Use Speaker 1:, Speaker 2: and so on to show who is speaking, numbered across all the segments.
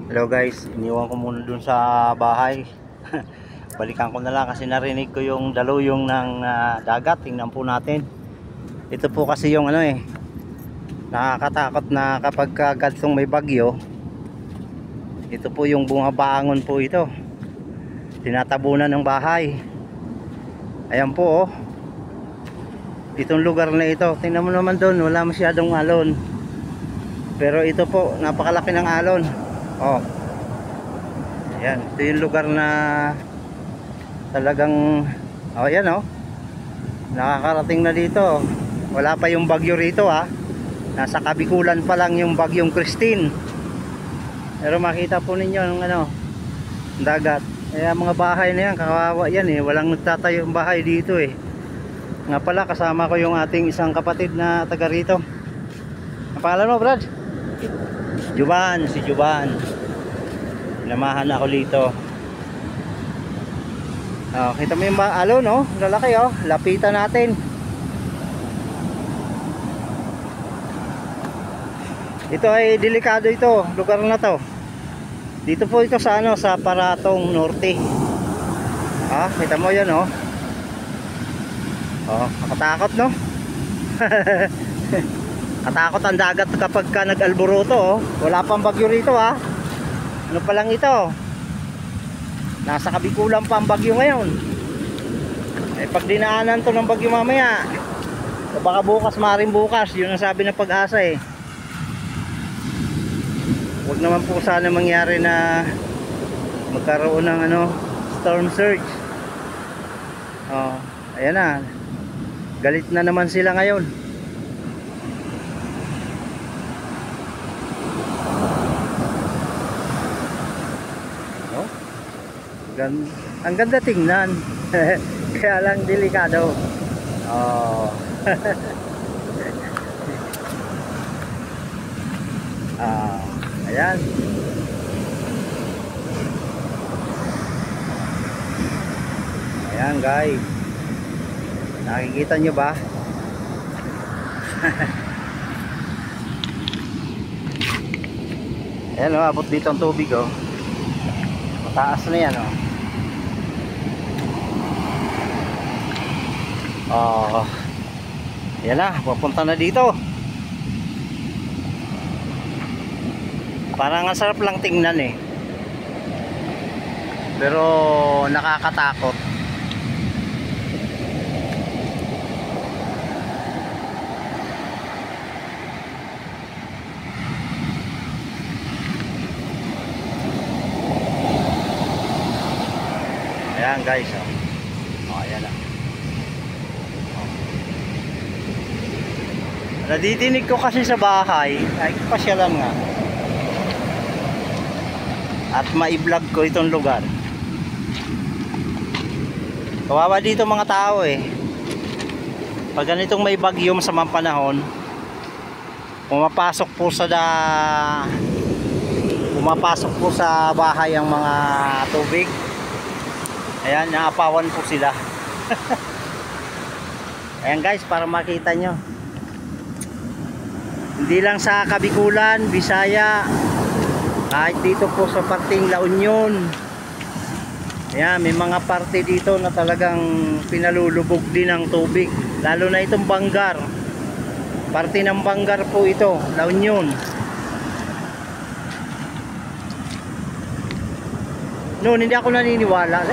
Speaker 1: Hello guys, iniwan ko muna dun sa bahay. Balikan ko na lang kasi narinig ko yung daluyong ng dagat. Tingnan po natin. Ito po kasi yung nakakatakot na kapag kagantong may bagyo. Ito po yung bumabangon po ito. Tinatabunan ng bahay. Ayan po oh. Itong lugar na ito, tingnan mo naman doon, wala masyadong alon. Pero ito po, napakalaki ng alon. Oh. Ayan, ito yung lugar na talagang ayan oh. Nakakarating na dito. Wala pa yung bagyo rito ah. Nasa kabikulan pa lang yung bagyong Christine. Pero makita po ninyo ng dagat. Kaya mga bahay na yan, kawawa yan eh. Walang nagtatayo yung bahay dito eh. Nga pala, kasama ko yung ating isang kapatid na taga rito. Ang pangalan mo, Brad? Juban, si Juban. Namahan ako dito. Oh, kita mo yung alon, no? Lalaki, oh. Lapitan natin. Ito ay delikado ito, lugar na to. Dito po ito sa sa Paratong Norte. Ah, kita mo 'yan, oh. Oh, nakatakot, no? Katakot ang dagat kapag ka nag-alboroto, oh. Wala pang bagyo rito, ah. Ano pa lang ito? Nasa kabikulan pa ang bagyo ngayon. Eh pag dinaanan to ng bagyo mamaya, baka bukas, maring bukas, yun ang sabi ng Pag-asa eh. Huwag naman po sana mangyari na magkaroon ng storm surge. Oh, ayan na. Galit na naman sila ngayon. Oh, ang ganda tingnan. Kaya lang delikado. Oh. Ah, ayan. Ayan guys. Nakikita nyo ba? Ayan o, abot dito ang tubig oh. Mataas na yan oh. Oh. Ayan na, papunta na dito. Parang ang sarap lang tingnan eh. Pero nakakatakot. Ayan guys oh. Oh, ayan na. Nadidinig ko kasi sa bahay. Ay pasyalan nga. At ma-vlog ko itong lugar. Kawawa dito mga tao eh. Pag ganitong may bagyo masamang panahon, pumapasok po sa bahay ang mga tubig. Ayan, naapawan po sila. Ayan guys, para makita nyo. Hindi lang sa Kabikulan, Bisaya, kahit dito po sa parting La Union. Ayan, may mga parte dito na talagang pinalulubog din ng tubig. Lalo na itong Bangar. Parte ng Bangar po ito, La Union. Noon hindi ako naniniwala.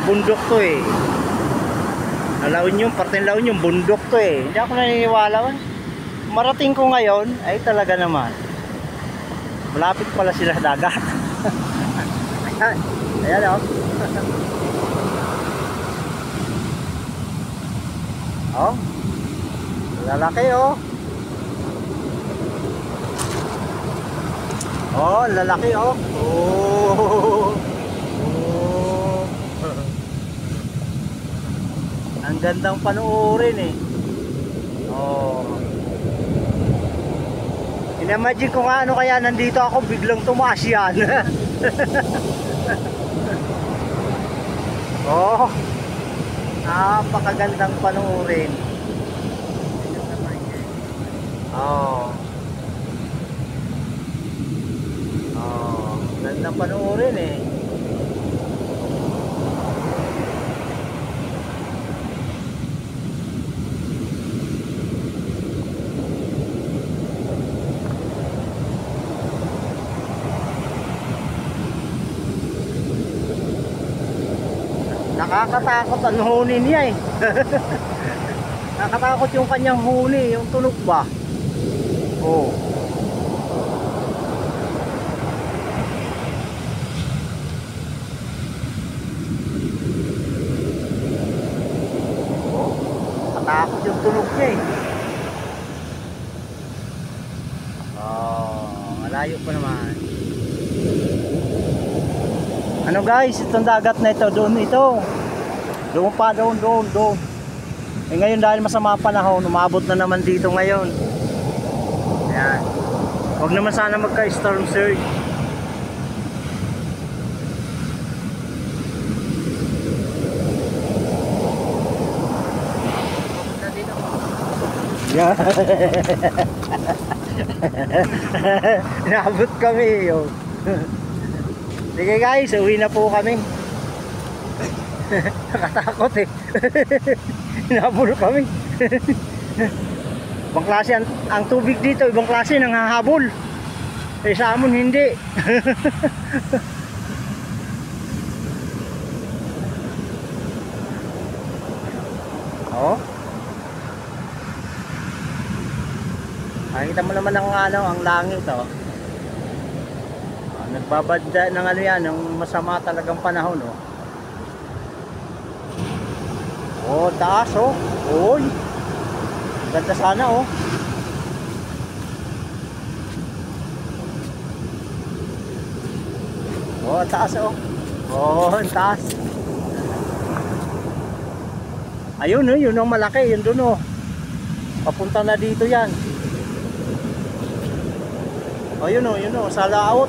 Speaker 1: Bundok to eh. La Union, parte ng La Union, bundok to eh. Hindi ako naniniwala. Marating ko ngayon, ay talaga naman. Malapit pala sila sa dagat. Ayan, ayan oh. Oh, lalaki oh. Oh, lalaki oh. Oh. Oh. Ang gandang panuorin eh. Oh. Imagine ko nga kaya nandito ako biglang tumaas yan. Oh, napakagandang panuorin. Oh. Oh. ganda panoorin eh. Nakakatakot ang huni niya eh. Nakakatakot yung kanyang huni, yung tunog ba? Oh. Nakatakot yung tunog niya eh. Oh, malayo pa naman. Ano guys, itong dagat na ito, doon ito. Doon pa, doon. Eh ngayon dahil masama panahon, umabot na naman dito ngayon. Ayan. Huwag naman sana magka-storm surge. Yeah. Inabot kami yun. Sige guys, uwi na po kami. Nakatakot eh. Hinabol kami. Ibang klase ang tubig dito, ibang klase nang hahabol. Eh sa amon hindi. Oh. Nakita mo naman ang langit oh. Nagbabadya ng ano yan, ng masama talagang panahon oh. Oh, taas oh. Oy. Ganda sana oh. Oh, taas oh. Oh, taas. Ayun oh, yun ang malaki, yun doon oh. Papunta na dito yan. Oh, yun oh, sa laot.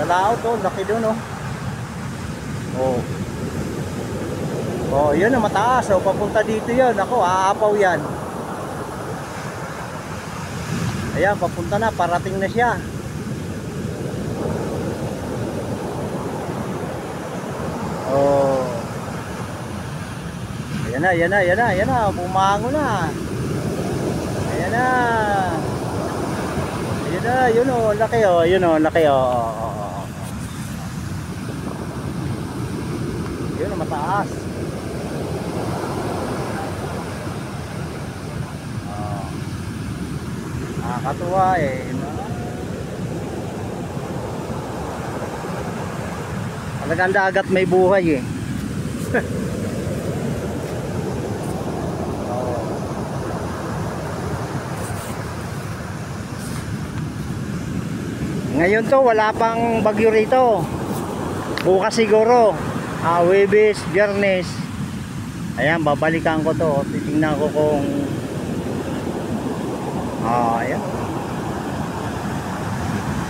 Speaker 1: Sa laot oh, laki doon oh. Oh. Oh, yun ang mataas oh, papunta dito yan. Ako, aapaw yan. Ayan, papunta na, parating na siya. Oh. Ayan na, bumango na. Ayan na. Yun oh, laki oh, laki oh. Yun ang mataas. Nakakatuwa eh. Talagang dagat may buhay eh. Ngayon to wala pang bagyo rito. Bukas siguro. Huwebes, Biyernes. Ayan, babalikan ko to. Titingnan ko kung ayan.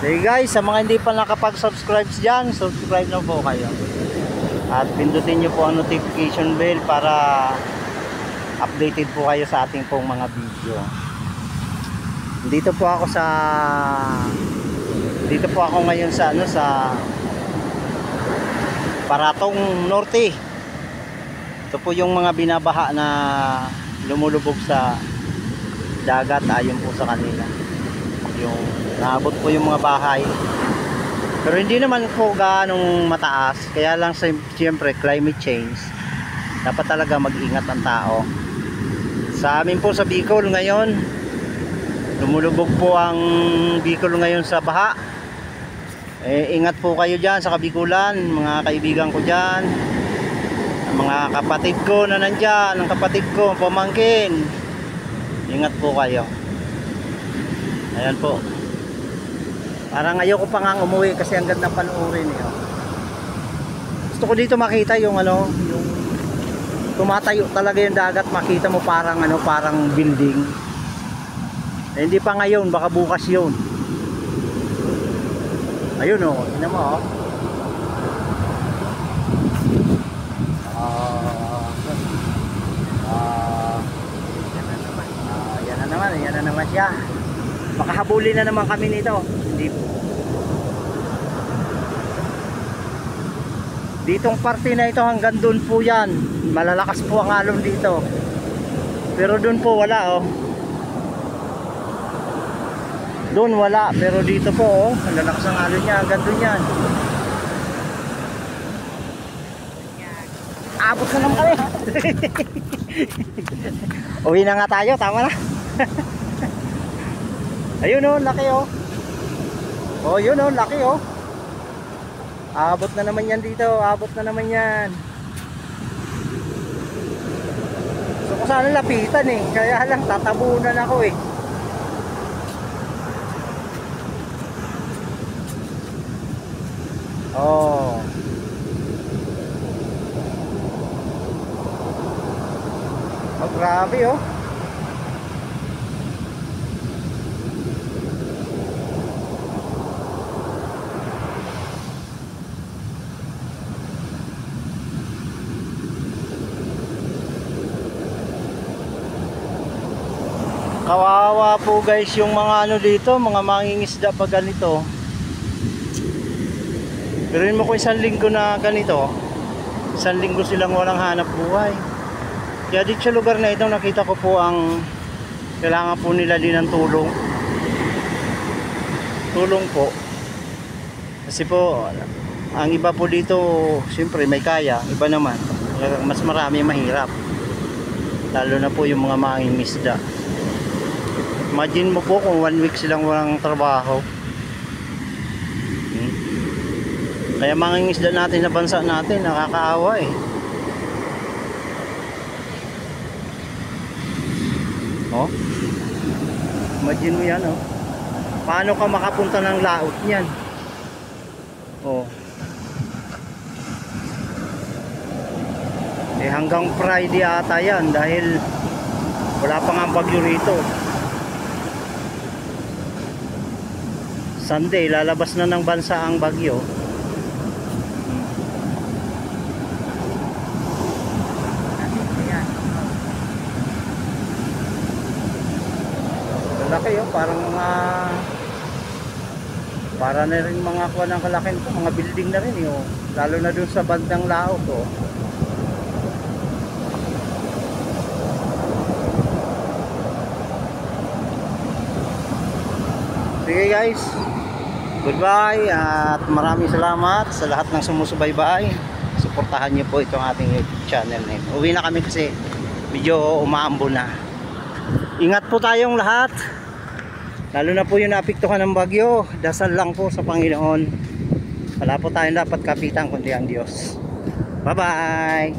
Speaker 1: Sige guys, sa mga hindi pa nakapag-subscribe dyan, subscribe na po kayo. At pindutin nyo po ang notification bell para updated po kayo sa ating pong mga video. Dito po ako ngayon sa sa Paratong Norte. Ito po yung mga binabaha na lumulubog sa dagat ayon po sa kanila. Yung naabot po yung mga bahay. Pero hindi naman po gaanong mataas. Kaya lang siyempre climate change. Dapat talaga mag-ingat ang tao. Sa amin po sa Bicol ngayon, lumulubog po ang Bicol ngayon sa baha. Ingat po kayo dyan sa Kabikulan, mga kaibigan ko dyan, mga kapatid ko na nandyan, ang kapatid ko, pamangkin. Ingat po kayo. Ayan po. Parang ayoko pa nga umuwi kasi ang ganda panoorin eh. Gusto ko dito makita yung yung tumatayo talaga yung dagat, makita mo parang parang building. Hindi pa ngayon, baka bukas yun. Ayun oh, tingnan mo oh. Yan na naman siya. Makahabulin na naman kami nito. Hindi. Ditong parte na ito hanggang doon po yan. Malalakas po ang alon dito. Pero doon po wala oh. Doon wala, pero dito po oh, malalakas ang alon niya hanggang doon yan. Abot na naman kami. Uwi na nga tayo, tama na. Ayun oh, laki oh. Oh, yun oh, laki oh. Abot na naman yan dito, abot na naman yan. So kung sana lapitan eh, kaya lang tatabunan ako eh. Oh. Oh, grabe oh. Kawawa po guys yung mga ano dito, mga mangingisda pag ganito. Pero yun mo ko isang linggo na ganito, isang linggo silang walang hanap buhay. Kaya dito sa lugar na ito nakita ko po ang kailangan po nila din ng tulong. Tulong po. Kasi po ang iba po dito siyempre may kaya, iba naman mas marami mahirap. Lalo na po yung mga mangingisda. Imagine mo po kung 1 week silang walang trabaho. Kaya mangingisda natin sa bansa natin, nakakaawa eh. Oh. Imagine mo yan oh. Paano ka makapunta ng laot niyan? Oh. Eh hanggang Friday ata yan dahil wala pa nga bagyo rito. Sunday, lalabas na ng bansa ang bagyo. Laki oh, parang mga para na rin mga kuha ng kalakin ko, mga building na rin oh. Lalo na dun sa bandang laot oh. Sige guys, goodbye at maraming salamat sa lahat ng sumusubaybay. Suportahan niyo po itong ating YouTube channel na ito. Uwi na kami kasi medyo umaambo na. Ingat po tayong lahat. Lalo na po yung naapektuhan ng bagyo. Dasal lang po sa Panginoon. Wala po tayong dapat kapitan kundi ang Diyos. Bye bye.